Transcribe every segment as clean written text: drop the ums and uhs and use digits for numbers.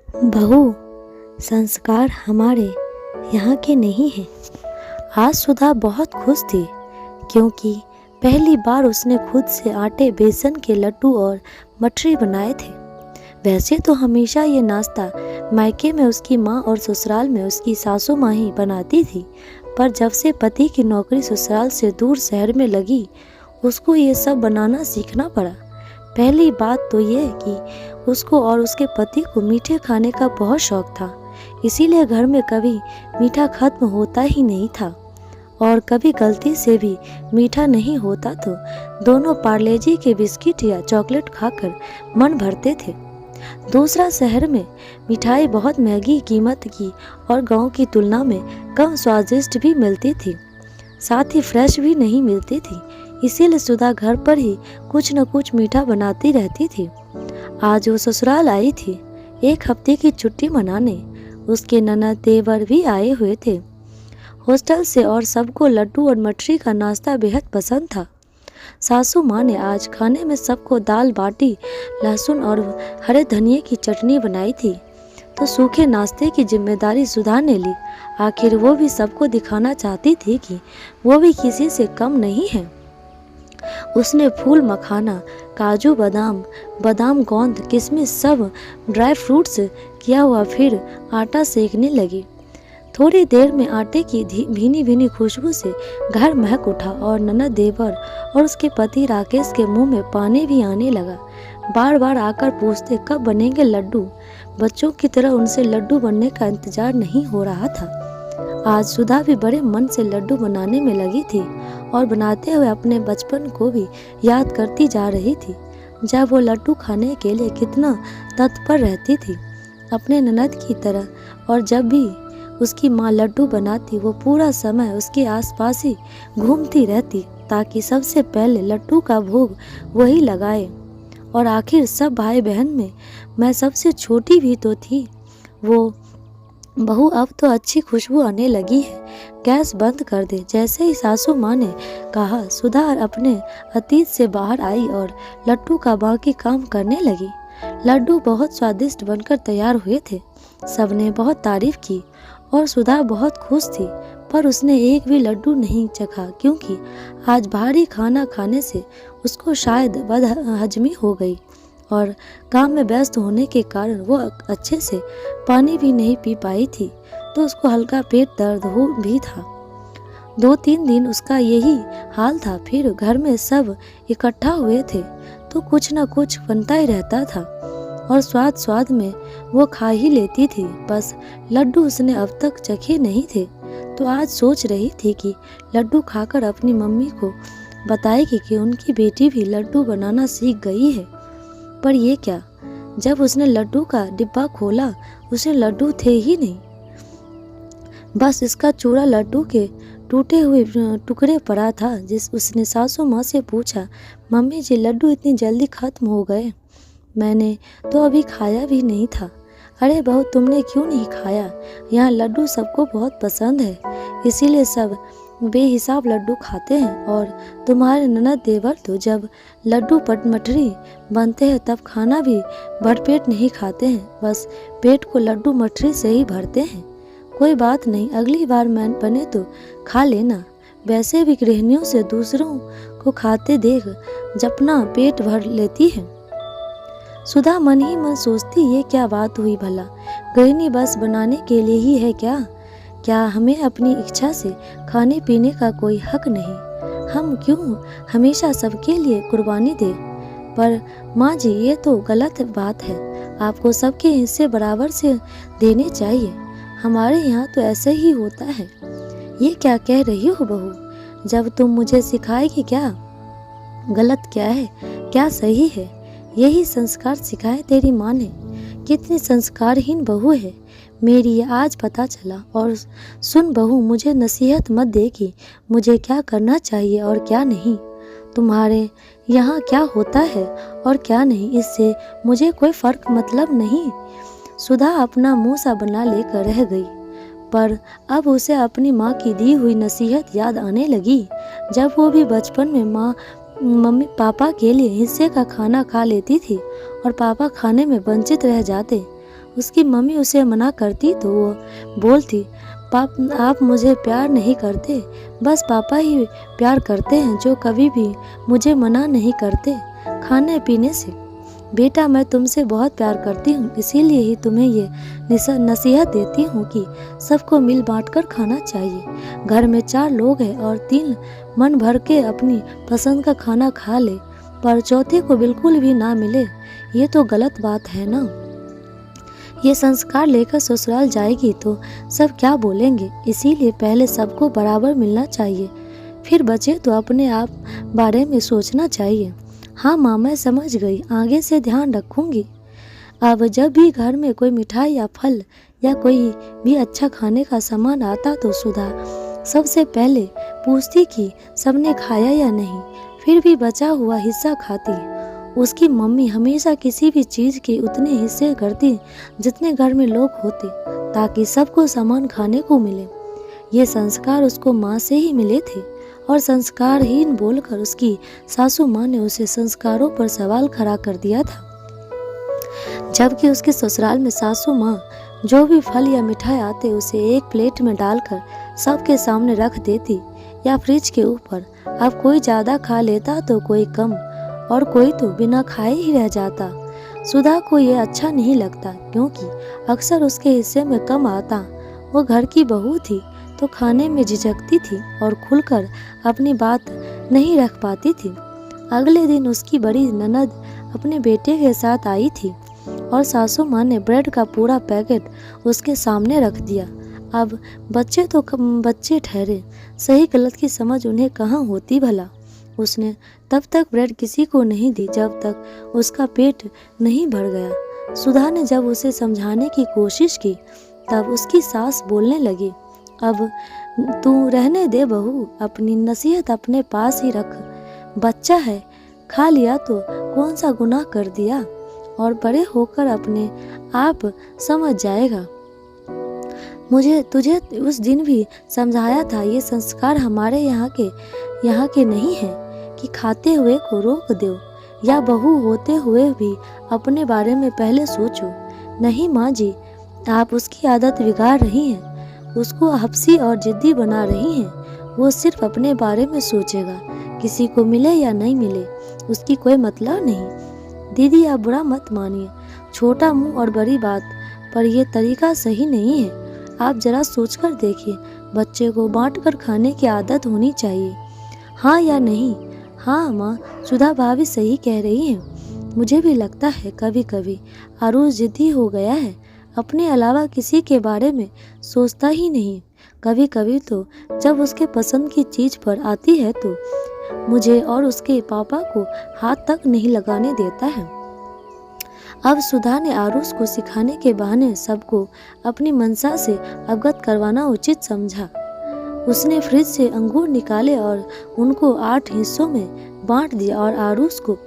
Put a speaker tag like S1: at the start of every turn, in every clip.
S1: बहू, संस्कार हमारे यहाँ के नहीं हैं। आज सुधा बहुत खुश थी क्योंकि पहली बार उसने खुद से आटे बेसन के लड्डू और मठरी बनाए थे। वैसे तो हमेशा ये नाश्ता मायके में उसकी माँ और ससुराल में उसकी सासू माँ ही बनाती थी, पर जब से पति की नौकरी ससुराल से दूर शहर में लगी, उसको ये सब बनाना सीखना पड़ा। पहली बात तो ये कि उसको और उसके पति को मीठे खाने का बहुत शौक था, इसीलिए घर में कभी मीठा खत्म होता ही नहीं था, और कभी गलती से भी मीठा नहीं होता तो दोनों पार्लेजी के बिस्किट या चॉकलेट खाकर मन भरते थे। दूसरा, शहर में मिठाई बहुत महंगी कीमत की और गांव की तुलना में कम स्वादिष्ट भी मिलती थी, साथ ही फ्रेश भी नहीं मिलती थी। इसीलिए सुधा घर पर ही कुछ न कुछ मीठा बनाती रहती थी। आज वो ससुराल आई थी एक हफ्ते की छुट्टी मनाने। उसके ननद देवर भी आए हुए थे हॉस्टल से, और सबको लड्डू और मठरी का नाश्ता बेहद पसंद था। सासू माँ ने आज खाने में सबको दाल बाटी, लहसुन और हरे धनिए की चटनी बनाई थी, तो सूखे नाश्ते की जिम्मेदारी सुधा ने ली। आखिर वो भी सबको दिखाना चाहती थी कि वो भी किसी से कम नहीं है। उसने फूल मखाना, काजू बादाम, बादाम गोंद, किशमिश सब ड्राई फ्रूट्स किया हुआ, फिर आटा सेकने लगी। थोड़ी देर में आटे की भीनी भीनी खुशबू से घर महक उठा और ननद देवर और उसके पति राकेश के मुंह में पानी भी आने लगा। बार बार आकर पूछते कब बनेंगे लड्डू। बच्चों की तरह उनसे लड्डू बनने का इंतजार नहीं हो रहा था। आज सुधा भी बड़े मन से लड्डू बनाने में लगी थी और बनाते हुए अपने बचपन को भी याद करती जा रही थी, जब वो लड्डू खाने के लिए कितना तत्पर रहती थी अपने ननद की तरह। और जब भी उसकी माँ लड्डू बनाती, वो पूरा समय उसके आसपास ही घूमती रहती ताकि सबसे पहले लड्डू का भोग वही लगाए। और आखिर सब भाई बहन में मैं सबसे छोटी भी तो थी। वो बहू, अब तो अच्छी खुशबू आने लगी है, गैस बंद कर दे। जैसे ही सासू माँ ने कहा, सुधा अपने अतीत से बाहर आई और लड्डू का बाकी काम करने लगी। लड्डू बहुत स्वादिष्ट बनकर तैयार हुए थे। सबने बहुत तारीफ की और सुधा बहुत खुश थी, पर उसने एक भी लड्डू नहीं चखा क्योंकि आज भारी खाना खाने से उसको शायद बदहजमी हो गई और काम में व्यस्त होने के कारण वो अच्छे से पानी भी नहीं पी पाई थी, तो उसको हल्का पेट दर्द हो भी था। 2-3 दिन उसका यही हाल था। फिर घर में सब इकट्ठा हुए थे तो कुछ न कुछ बनता ही रहता था और स्वाद स्वाद में वो खा ही लेती थी। बस लड्डू उसने अब तक चखे नहीं थे, तो आज सोच रही थी कि लड्डू खाकर अपनी मम्मी को बताएगी कि उनकी बेटी भी लड्डू बनाना सीख गई है। पर ये क्या, जब उसने लड्डू का डिब्बा खोला उसमें लड्डू थे ही नहीं, बस इसका चूड़ा लड्डू के टूटे हुए टुकड़े पड़ा था। उसने सासू माँ से पूछा, मम्मी जी लड्डू इतनी जल्दी खत्म हो गए? मैंने तो अभी खाया भी नहीं था। अरे बहू, तुमने क्यों नहीं खाया? यहाँ लड्डू सबको बहुत पसंद है, इसीलिए सब बेहिसाब लड्डू खाते हैं। और तुम्हारे ननद देवर तो जब लड्डू मठरी बनते हैं तब खाना भी भरपेट नहीं खाते हैं, बस पेट को लड्डू मठरी से ही भरते हैं। कोई बात नहीं, अगली बार मैं बने तो खा लेना। वैसे भी गृहिणियों से दूसरों को खाते देख जपना पेट भर लेती है। सुधा मन ही मन सोचती, ये क्या बात हुई भला? गृहिणी बस बनाने के लिए ही है क्या? क्या हमें अपनी इच्छा से खाने पीने का कोई हक नहीं? हम क्यों हमेशा सबके लिए कुर्बानी दे? पर माँ जी, ये तो गलत बात है। आपको सबके हिस्से बराबर से देने चाहिए। हमारे यहाँ तो ऐसे ही होता है। ये क्या कह रही हो बहू? जब तुम मुझे सिखाएगी क्या गलत क्या है, क्या सही है? यही संस्कार सिखाए तेरी माँ ने। कितनी संस्कारहीन बहू है मेरी, ये आज पता चला। और सुन बहू, मुझे नसीहत मत दे कि मुझे क्या करना चाहिए और क्या नहीं। तुम्हारे यहाँ क्या होता है और क्या नहीं, इससे मुझे कोई फर्क मतलब नहीं। सुधा अपना मुंह सा बना लेकर रह गई, पर अब उसे अपनी माँ की दी हुई नसीहत याद आने लगी। जब वो भी बचपन में मम्मी पापा के लिए हिस्से का खाना खा लेती थी और पापा खाने में वंचित रह जाते, उसकी मम्मी उसे मना करती तो वो बोलती, आप मुझे प्यार नहीं करते, बस पापा ही प्यार करते हैं जो कभी भी मुझे मना नहीं करते खाने पीने से। बेटा, मैं तुमसे बहुत प्यार करती हूँ, इसीलिए ही तुम्हें ये नसीहत देती हूँ कि सबको मिल बांट कर खाना चाहिए। घर में 4 लोग हैं और 3 मन भर के अपनी पसंद का खाना खा ले, पर चौथे को बिल्कुल भी ना मिले, ये तो गलत बात है ना। ये संस्कार लेकर ससुराल जाएगी तो सब क्या बोलेंगे, इसीलिए पहले सबको बराबर मिलना चाहिए, फिर बचे तो अपने आप बारे में सोचना चाहिए। हाँ माँ, मैं समझ गई, आगे से ध्यान रखूंगी। अब जब भी घर में कोई मिठाई या फल या कोई भी अच्छा खाने का सामान आता तो सुधा सबसे पहले पूछती कि सबने खाया या नहीं, फिर भी बचा हुआ हिस्सा खाती। उसकी मम्मी हमेशा किसी भी चीज़ के उतने हिस्से करती जितने घर में लोग होते, ताकि सबको समान खाने को मिले। ये संस्कार उसको माँ से ही मिले थे और संस्कारहीन बोलकर उसकी सासू माँ ने उसे संस्कारों पर सवाल खड़ा कर दिया था। जबकि उसके ससुराल में सासू माँ जो भी फल या मिठाई आते उसे एक प्लेट में डालकर सबके सामने रख देती या फ्रिज के ऊपर। अब कोई ज़्यादा खा लेता तो कोई कम और कोई तो बिना खाए ही रह जाता। सुधा को ये अच्छा नहीं लगता, क्योंकि अक्सर उसके हिस्से में कम आता। वो घर की बहू थी तो खाने में झिझकती थी और खुलकर अपनी बात नहीं रख पाती थी। अगले दिन उसकी बड़ी ननद अपने बेटे के साथ आई थी और सासू माँ ने ब्रेड का पूरा पैकेट उसके सामने रख दिया। अब बच्चे तो बच्चे ठहरे, सही गलत की समझ उन्हें कहाँ होती भला। उसने तब तक ब्रेड किसी को नहीं दी जब तक उसका पेट नहीं भर गया। सुधा ने जब उसे समझाने की कोशिश की तब उसकी सास बोलने लगी, अब तू रहने दे बहू, अपनी नसीहत अपने पास ही रख। बच्चा है, खा लिया तो कौन सा गुनाह कर दिया, और बड़े होकर अपने आप समझ जाएगा। मुझे तुझे उस दिन भी समझाया था, ये संस्कार हमारे यहाँ के नहीं है कि खाते हुए को रोक दो या बहू होते हुए भी अपने बारे में पहले सोचो। नहीं माँ जी, आप उसकी आदत बिगाड़ रही हैं, उसको हफ्सी और जिद्दी बना रही हैं। वो सिर्फ अपने बारे में सोचेगा, किसी को मिले या नहीं मिले उसकी कोई मतलब नहीं। दीदी, आप बुरा मत मानिए, छोटा मुंह और बड़ी बात, पर यह तरीका सही नहीं है। आप जरा सोचकर देखिए, बच्चे को बांटकर खाने की आदत होनी चाहिए, हाँ या नहीं। हाँ माँ, सुधा भाभी सही कह रही हैं। मुझे भी लगता है कभी कभी आरुष जिद्दी हो गया है, अपने अलावा किसी के बारे में सोचता ही नहीं। कभी कभी तो जब उसके पसंद की चीज़ पर आती है तो मुझे और उसके पापा को हाथ तक नहीं लगाने देता है। अब सुधा ने आरुष को सिखाने के बहाने सबको अपनी मंशा से अवगत करवाना उचित समझा। उसने फ्रिज से अंगूर निकाले और उनको 8 हिस्सों में बांट दिया और आरुष को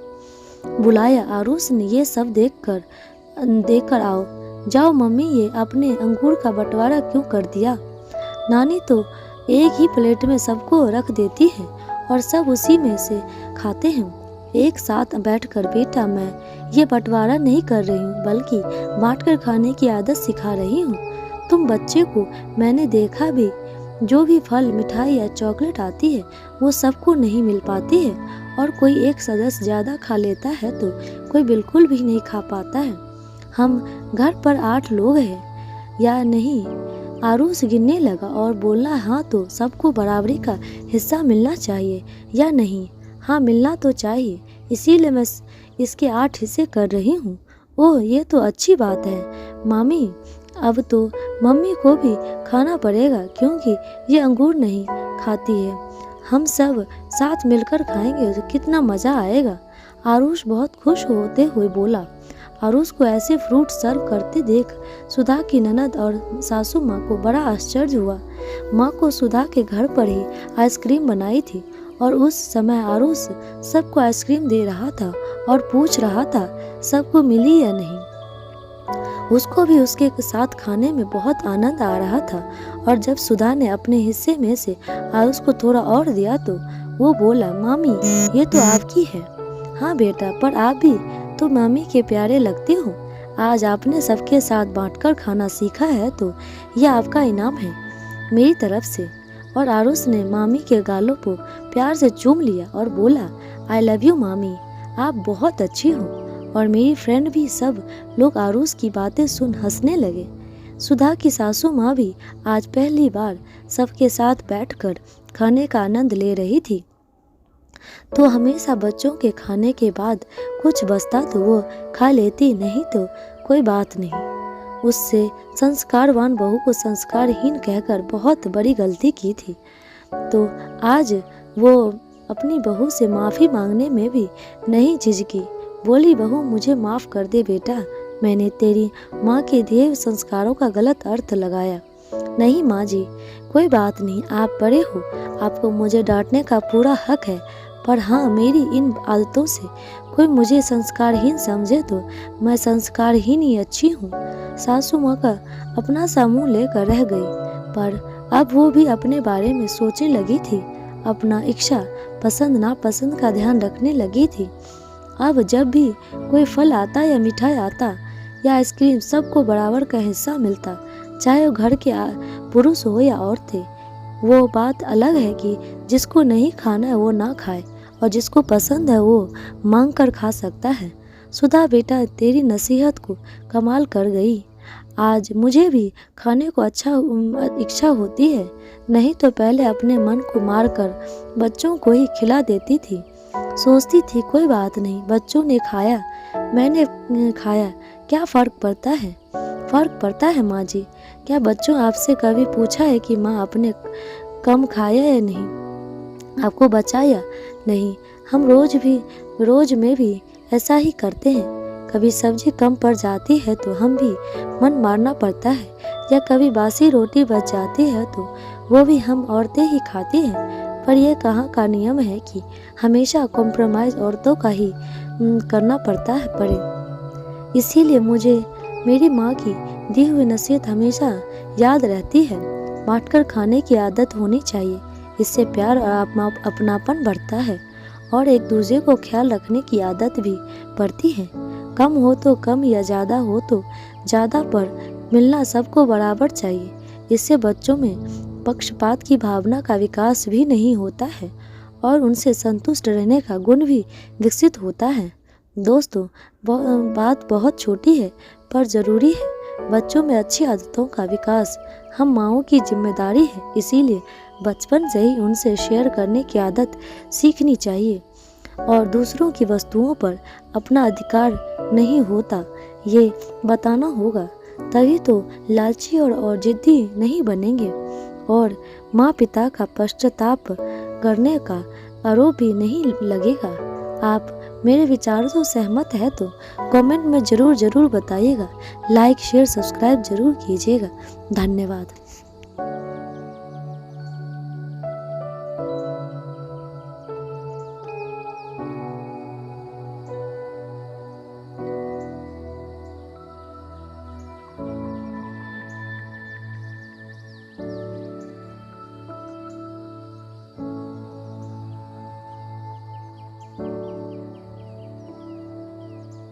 S1: बुलाया। आरुष ने ये सब देखकर आओ, जाओ मम्मी, ये अपने अंगूर का बंटवारा क्यों कर दिया? नानी तो एक ही प्लेट में सबको रख देती है और सब उसी में से खाते हैं एक साथ बैठकर। बेटा, मैं ये बंटवारा नहीं कर रही हूँ, बल्कि बांटकर खाने की आदत सिखा रही हूँ। तुम बच्चे को मैंने देखा भी, जो भी फल, मिठाई या चॉकलेट आती है वो सबको नहीं मिल पाती है, और कोई एक सदस्य ज़्यादा खा लेता है तो कोई बिल्कुल भी नहीं खा पाता है। हम घर पर 8 लोग हैं या नहीं? आरुष गिनने लगा और बोला, हाँ तो सबको बराबरी का हिस्सा मिलना चाहिए या नहीं? हाँ, मिलना तो चाहिए, इसीलिए मैं इसके 8 हिस्से कर रही हूँ। ओह, ये तो अच्छी बात है मामी, अब तो मम्मी को भी खाना पड़ेगा क्योंकि ये अंगूर नहीं खाती है। हम सब साथ मिलकर खाएंगे तो कितना मज़ा आएगा। आरुष बहुत खुश होते हुए बोला। आरुष को ऐसे फ्रूट सर्व करते देख सुधा की ननद और सासू माँ को बड़ा आश्चर्य हुआ। माँ को सुधा के घर पर ही आइसक्रीम बनाई थी और उस समय आरुष सबको आइसक्रीम दे रहा था और पूछ रहा था सबको मिली या नहीं। उसको भी उसके साथ खाने में बहुत आनंद आ रहा था, और जब सुधा ने अपने हिस्से में से आरुष को थोड़ा और दिया तो वो बोला, मामी ये तो आपकी है। हाँ बेटा, पर आप भी तो मामी के प्यारे लगते हो। आज आपने सबके साथ बांटकर खाना सीखा है तो यह आपका इनाम है मेरी तरफ से। और आरुष ने मामी के गालों को प्यार से चूम लिया और बोला, आई लव यू मामी, आप बहुत अच्छी हो। और मेरी फ्रेंड भी। सब लोग आरुष की बातें सुन हंसने लगे। सुधा की सासू माँ भी आज पहली बार सबके साथ बैठकर खाने का आनंद ले रही थी। तो हमेशा बच्चों के खाने के बाद कुछ बचता तो वो खा लेती, नहीं तो कोई बात नहीं। उससे संस्कारवान बहू को संस्कारहीन कहकर बहुत बड़ी गलती की थी। तो आज वो अपनी बहू से माफ़ी मांगने में भी नहीं झिझकी। बोली, बहू मुझे माफ़ कर दे बेटा, मैंने तेरी माँ के दिए हुए संस्कारों का गलत अर्थ लगाया। नहीं माँ जी, कोई बात नहीं, आप बड़े हो, आपको मुझे डांटने का पूरा हक है। पर हाँ, मेरी इन आदतों से कोई मुझे संस्कारहीन समझे तो मैं संस्कारहीन ही अच्छी हूँ। सासू माँ का अपना सा मुँह लेकर रह गई, पर अब वो भी अपने बारे में सोचने लगी थी। अपना इच्छा पसंद नापसंद का ध्यान रखने लगी थी। अब जब भी कोई फल आता या मिठाई आता या आइसक्रीम, सबको बराबर का हिस्सा मिलता, चाहे वो घर के पुरुष हो या औरतें। वो बात अलग है कि जिसको नहीं खाना है वो ना खाए और जिसको पसंद है वो मांग कर खा सकता है। सुधा बेटा, तेरी नसीहत को कमाल कर गई। आज मुझे भी खाने को इच्छा होती है, नहीं तो पहले अपने मन को मारकर बच्चों को ही खिला देती थी। सोचती थी कोई बात नहीं, बच्चों ने खाया, मैंने खाया, क्या फ़र्क पड़ता है। फ़र्क पड़ता है माँ जी। क्या बच्चों आपसे कभी पूछा है कि माँ आपने कम खाया या नहीं, आपको बचाया नहीं। हम रोज में भी ऐसा ही करते हैं। कभी सब्जी कम पड़ जाती है तो हम भी मन मारना पड़ता है, या कभी बासी रोटी बच जाती है तो वो भी हम औरतें ही खाती हैं। पर यह कहाँ का नियम है कि हमेशा कॉम्प्रोमाइज़ औरतों का ही करना पड़े। इसीलिए मुझे मेरी माँ की दी हुई नसीहत हमेशा याद रहती है। बांटकर खाने की आदत होनी चाहिए, इससे प्यार और अपनापन बढ़ता है और एक दूसरे को ख्याल रखने की आदत भी बढ़ती है। कम हो तो कम या ज़्यादा हो तो ज़्यादा, पर मिलना सबको बराबर चाहिए। इससे बच्चों में पक्षपात की भावना का विकास भी नहीं होता है और उनसे संतुष्ट रहने का गुण भी विकसित होता है। दोस्तों, बात बहुत छोटी है पर ज़रूरी है। बच्चों में अच्छी आदतों का विकास हम माँओं की जिम्मेदारी है, इसीलिए बचपन से ही उनसे शेयर करने की आदत सीखनी चाहिए और दूसरों की वस्तुओं पर अपना अधिकार नहीं होता ये बताना होगा। तभी तो लालची और जिद्दी नहीं बनेंगे और माँ पिता का पश्चाताप करने का आरोप भी नहीं लगेगा। आप मेरे विचारों से सहमत है तो कमेंट में ज़रूर बताइएगा। लाइक शेयर सब्सक्राइब ज़रूर कीजिएगा। धन्यवाद।